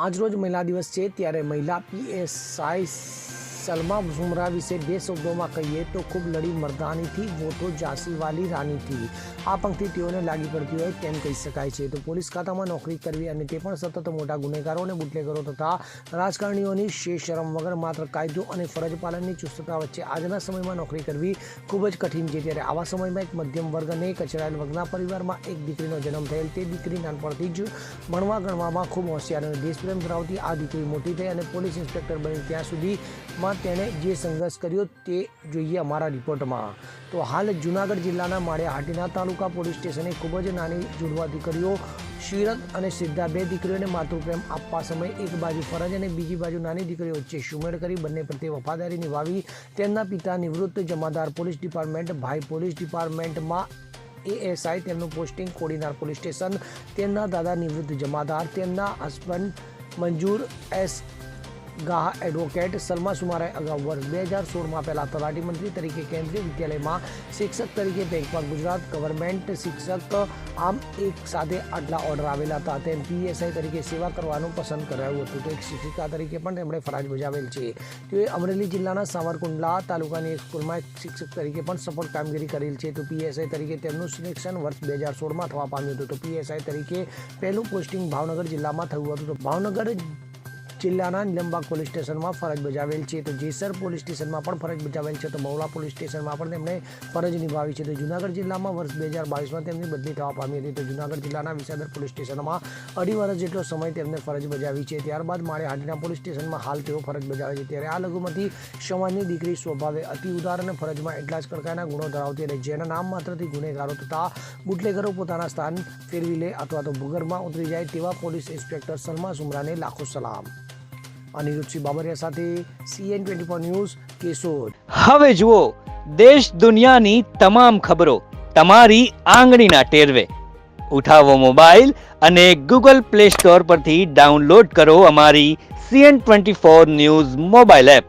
આજરોજ મહિલા દિવસ છે ત્યારે મહિલા પીએસઆઈ સલમા ઝુમરા વિશે બે શબ્દોમાં કહીએ તો ખૂબ લડી મર્દાનીથી વોટો ઝાંસીવાલી રાનીથી આ પંક્તિ તેઓને લાગી પડતી હોય તેમ કહી શકાય છે. તો પોલીસ ખાતામાં નોકરી કરવી અને તે પણ સતત મોટા ગુનેગારો અને બુટલેગરો તથા રાજકારણીઓની શરમ વગર માત્ર કાયદો અને ફરજ પાલનની ચુસ્તતા વચ્ચે આજના સમયમાં નોકરી કરવી ખૂબ જ કઠિન છે. ત્યારે આવા સમયમાં એક મધ્યમ વર્ગ અને કચરાયેલ વર્ગના પરિવારમાં એક દીકરીનો જન્મ થયેલ. તે દીકરી નાનપણથી જ ભણવા ગણવામાં ખૂબ હોશિયાર અને દેશપ્રેમ ધરાવતી આ દીકરી મોટી થઈ અને પોલીસ ઇન્સ્પેક્ટર બની ત્યાં સુધીમાં તેણે જે સંઘર્ષ કર્યો તે જોઈએ અમારા રિપોર્ટમાં. તો હાલ જૂનાગઢ જિલ્લાના માળિયાહાટીના તાલુકા પોલીસ સ્ટેશને ખૂબ જ નાની જુડવા દીકરીઓ શીરત અને સિદ્ધા બે દીકરીઓને માતૃપ્રેમ આપવા સમયે એક બાજુ ફરજ અને બીજી બાજુ નાની દીકરીઓ વચ્ચે સુમેળ કરી બંને પ્રત્યે વફાદારી નિભાવી તેમના પિતા નિવૃત્ત જમાદાર પોલીસ ડિપાર્ટમેન્ટ, ભાઈ પોલીસ ડિપાર્ટમેન્ટમાં એએસઆઈ, તેમનું પોસ્ટિંગ કોડીનાર પોલીસ સ્ટેશન, તેમના દાદા નિવૃત્ત જમાદાર, તેમના હસબન્ડ મંજૂર એસ ગાહ એડવોકેટ સલમા સુમારાએ અગાઉ વર્ષ 2016માં પહેલા તલાટી મંત્રી તરીકે કેન્દ્રીય વિદ્યાલયમાં શિક્ષક તરીકે, બેંકમાં ગુજરાત ગવર્મેન્ટ શિક્ષક, આમ એક સાથે આટલા ઓર્ડર આવેલા હતા. તેમ પીએસઆઈ તરીકે સેવા કરવાનું પસંદ કરાયું હતું. તો એક શિક્ષિકા તરીકે પણ તેમણે ફરજ બજાવેલ છે. તેઓએ અમરેલી જિલ્લાના સાવરકુંડલા તાલુકાની એક સ્કૂલમાં એક શિક્ષક તરીકે પણ સફળ કામગીરી કરેલ છે. તો પીએસઆઈ તરીકે તેમનું સિલેક્શન વર્ષ 2016માં થવા પામ્યું હતું. તો પીએસઆઈ તરીકે પહેલું પોસ્ટિંગ ભાવનગર જિલ્લામાં થયું હતું. તો ભાવનગર જિલ્લાના નિલંબાગ પોલીસ સ્ટેશનમાં ફરજ બજાવેલ છે. તો જેસર પોલીસ સ્ટેશનમાં પણ ફરજ બજાવેલ છે. તો મહુવા પોલીસ સ્ટેશનમાં પણ તેમણે ફરજ નિભાવી છે. તો જૂનાગઢ જિલ્લામાં વર્ષ 2022માં તેમની બદલી થવા પામી હતી. તો જૂનાગઢ જિલ્લાના વિસાદર પોલીસ સ્ટેશનમાં 2.5 વર્ષ જેટલો સમય તેમને ફરજ બજાવી છે. ત્યારબાદ માળિયાહાટીના પોલીસ સ્ટેશનમાં હાલ તેઓ ફરજ બજાવે છે. ત્યારે આ લઘુમતી સમાજની દીકરી સ્વભાવે અતિ ઉદાર અને ફરજમાં એટલા જ કડકાના ગુણો ધરાવતી અને જેના નામ માત્રથી ગુનેગારો તથા બુટલેગરો પોતાના સ્થાન ફેરવી લે અથવા તો ભૂગર્ભમાં ઉતરી જાય તેવા પોલીસ ઇન્સ્પેક્ટર સલમા ઝુમરાને લાખો સલામ. અનિરુદ્ધસિંહ બાબરિયા સાથે CN24 ન્યૂઝ, કેશોદ. હવે જુઓ દેશ દુનિયાની તમામ ખબરો તમારી આંગળીના ટેરવે. ઉઠાવો મોબાઈલ અને Google Play Store પરથી ડાઉનલોડ કરો અમારી CN24 ન્યૂઝ મોબાઈલ એપ.